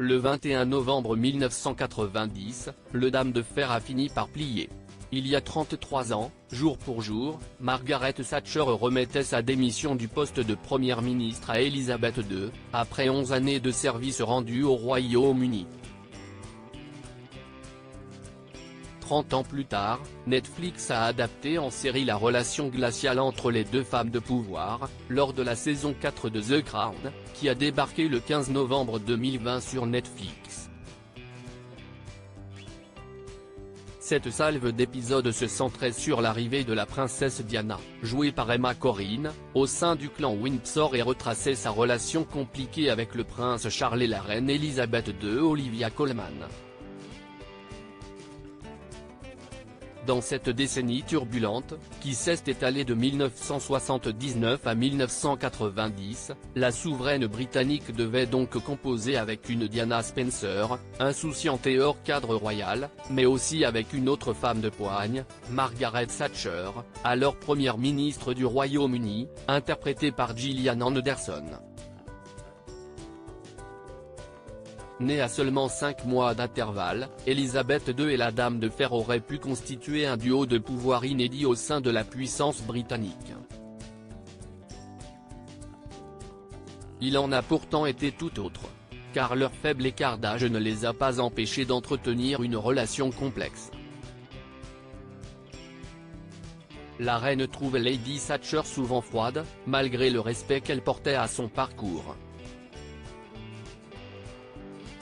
Le 21 novembre 1990, le Dame de Fer a fini par plier. Il y a 33 ans, jour pour jour, Margaret Thatcher remettait sa démission du poste de Première ministre à Elisabeth II, après 11 années de service rendu au Royaume-Uni. 30 ans plus tard, Netflix a adapté en série la relation glaciale entre les deux femmes de pouvoir, lors de la saison 4 de The Crown, qui a débarqué le 15 novembre 2020 sur Netflix. Cette salve d'épisodes se centrait sur l'arrivée de la princesse Diana, jouée par Emma Corrin, au sein du clan Windsor et retraçait sa relation compliquée avec le prince Charles et la reine Elisabeth II. Olivia Colman. Dans cette décennie turbulente, qui s'est étalée de 1979 à 1990, la souveraine britannique devait donc composer avec une Diana Spencer, insouciante et hors cadre royal, mais aussi avec une autre femme de poigne, Margaret Thatcher, alors première ministre du Royaume-Uni, interprétée par Gillian Anderson. Née à seulement 5 mois d'intervalle, Elisabeth II et la Dame de Fer auraient pu constituer un duo de pouvoir inédit au sein de la puissance britannique. Il en a pourtant été tout autre, car leur faible écart d'âge ne les a pas empêchés d'entretenir une relation complexe. La reine trouve Lady Thatcher souvent froide, malgré le respect qu'elle portait à son parcours.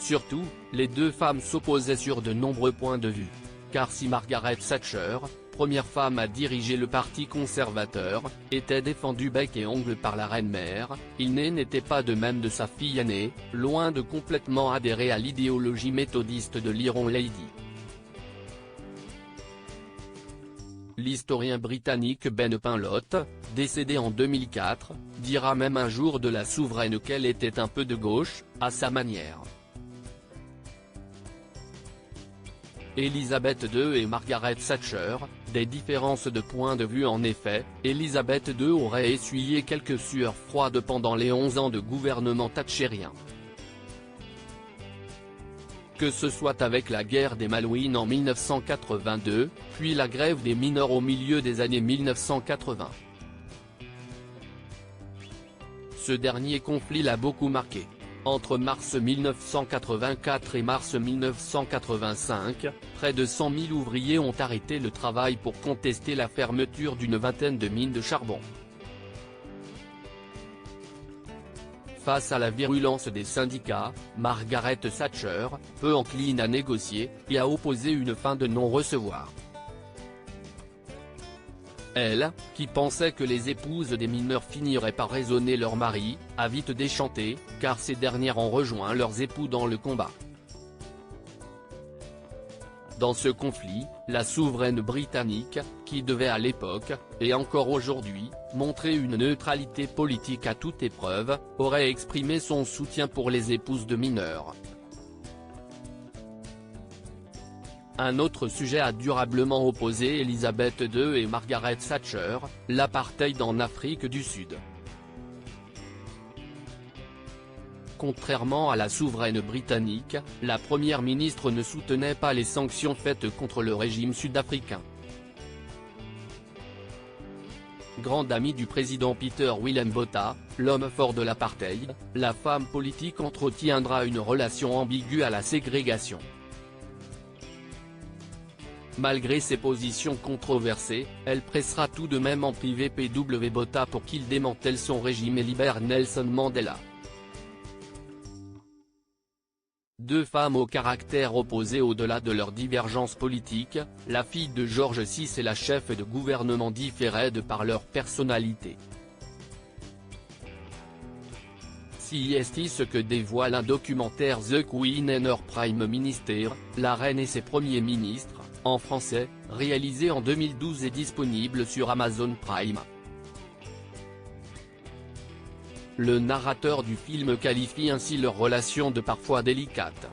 Surtout, les deux femmes s'opposaient sur de nombreux points de vue. Car si Margaret Thatcher, première femme à diriger le parti conservateur, était défendue bec et ongle par la reine-mère, il n'était pas de même de sa fille aînée, loin de complètement adhérer à l'idéologie méthodiste de l'Iron Lady. L'historien britannique Ben Pinlot, décédé en 2004, dira même un jour de la souveraine qu'elle était un peu de gauche, à sa manière. Elisabeth II et Margaret Thatcher, des différences de point de vue en effet, Elisabeth II aurait essuyé quelques sueurs froides pendant les 11 ans de gouvernement thatchérien. Que ce soit avec la guerre des Malouines en 1982, puis la grève des mineurs au milieu des années 1980. Ce dernier conflit l'a beaucoup marqué. Entre mars 1984 et mars 1985, près de 100 000 ouvriers ont arrêté le travail pour contester la fermeture d'une vingtaine de mines de charbon. Face à la virulence des syndicats, Margaret Thatcher, peu encline à négocier, y a opposé une fin de non-recevoir. Elle, qui pensait que les épouses des mineurs finiraient par raisonner leur mari, a vite déchanté, car ces dernières ont rejoint leurs époux dans le combat. Dans ce conflit, la souveraine britannique, qui devait à l'époque, et encore aujourd'hui, montrer une neutralité politique à toute épreuve, aurait exprimé son soutien pour les épouses de mineurs. Un autre sujet a durablement opposé Elisabeth II et Margaret Thatcher, l'apartheid en Afrique du Sud. Contrairement à la souveraine britannique, la première ministre ne soutenait pas les sanctions faites contre le régime sud-africain. Grande amie du président Peter Willem Botha, l'homme fort de l'apartheid, la femme politique entretiendra une relation ambiguë à la ségrégation. Malgré ses positions controversées, elle pressera tout de même en privé P.W. Botha pour qu'il démantèle son régime et libère Nelson Mandela. Deux femmes au caractère opposé au-delà de leurs divergences politiques, la fille de George VI et la chef de gouvernement différaient de par leur personnalité. C'est ce que dévoile un documentaire The Queen and Her Prime Minister, la reine et ses premiers ministres, en français, réalisé en 2012 et disponible sur Amazon Prime. Le narrateur du film qualifie ainsi leur relation de parfois délicate.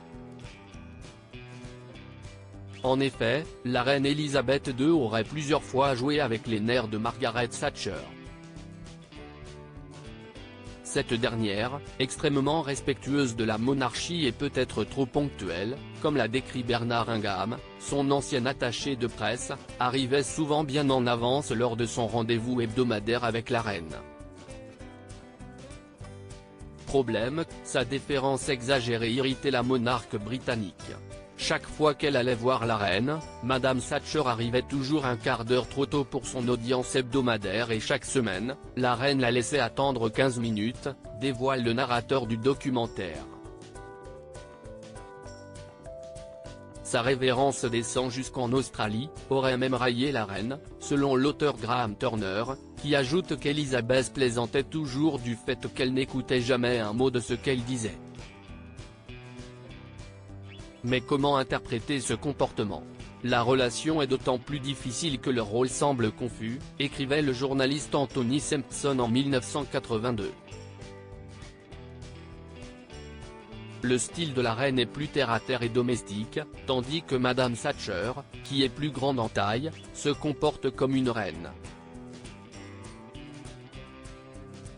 En effet, la reine Elisabeth II aurait plusieurs fois joué avec les nerfs de Margaret Thatcher. Cette dernière, extrêmement respectueuse de la monarchie et peut-être trop ponctuelle, comme l'a décrit Bernard Ingham, son ancien attaché de presse, arrivait souvent bien en avance lors de son rendez-vous hebdomadaire avec la reine. Problème, sa déférence exagérée irritait la monarque britannique. Chaque fois qu'elle allait voir la reine, Madame Thatcher arrivait toujours un quart d'heure trop tôt pour son audience hebdomadaire et chaque semaine, la reine la laissait attendre 15 minutes, dévoile le narrateur du documentaire. Sa révérence descend jusqu'en Australie, aurait même raillé la reine, selon l'auteur Graham Turner, qui ajoute qu'Elizabeth plaisantait toujours du fait qu'elle n'écoutait jamais un mot de ce qu'elle disait. Mais comment interpréter ce comportement? La relation est d'autant plus difficile que leur rôle semble confus, écrivait le journaliste Anthony Sampson en 1982. Le style de la reine est plus terre-à-terre et domestique, tandis que Madame Thatcher, qui est plus grande en taille, se comporte comme une reine.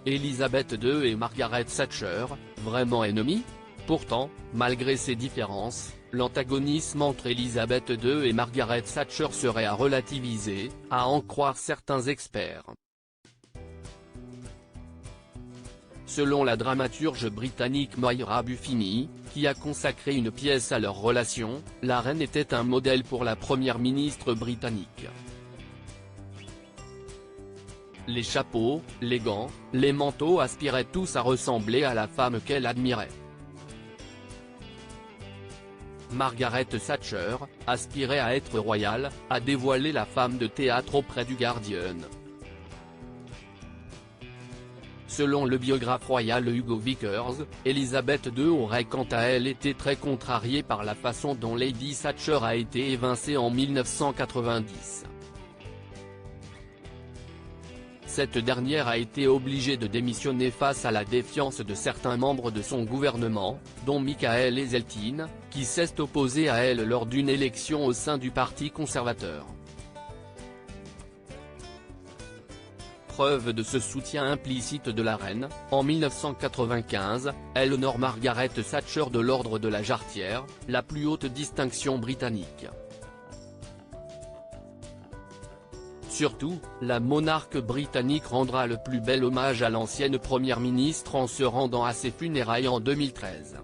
Elizabeth II et Margaret Thatcher, vraiment ennemies? Pourtant, malgré ces différences, l'antagonisme entre Elizabeth II et Margaret Thatcher serait à relativiser, à en croire certains experts. Selon la dramaturge britannique Moira Buffini, qui a consacré une pièce à leur relation, la reine était un modèle pour la première ministre britannique. Les chapeaux, les gants, les manteaux aspiraient tous à ressembler à la femme qu'elle admirait. Margaret Thatcher, aspirait à être royale, a dévoilé la femme de théâtre auprès du Guardian. Selon le biographe royal Hugo Vickers, Elizabeth II aurait quant à elle été très contrariée par la façon dont Lady Thatcher a été évincée en 1990. Cette dernière a été obligée de démissionner face à la défiance de certains membres de son gouvernement, dont Michael Heseltine, qui s'est opposé à elle lors d'une élection au sein du Parti conservateur. Preuve de ce soutien implicite de la reine, en 1995, elle honore Margaret Thatcher de l'ordre de la Jarretière, la plus haute distinction britannique. Surtout, la monarque britannique rendra le plus bel hommage à l'ancienne première ministre en se rendant à ses funérailles en 2013.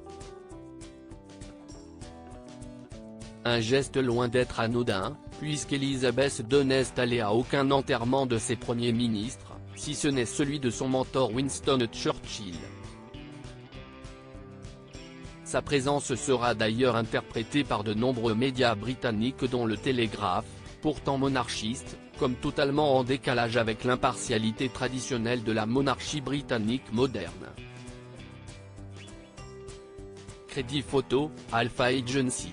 Un geste loin d'être anodin, puisqu'Elizabeth II n'est allée à aucun enterrement de ses premiers ministres, si ce n'est celui de son mentor Winston Churchill. Sa présence sera d'ailleurs interprétée par de nombreux médias britanniques dont le Télégraphe, pourtant monarchiste, comme totalement en décalage avec l'impartialité traditionnelle de la monarchie britannique moderne. Crédit photo, Alpha Agency.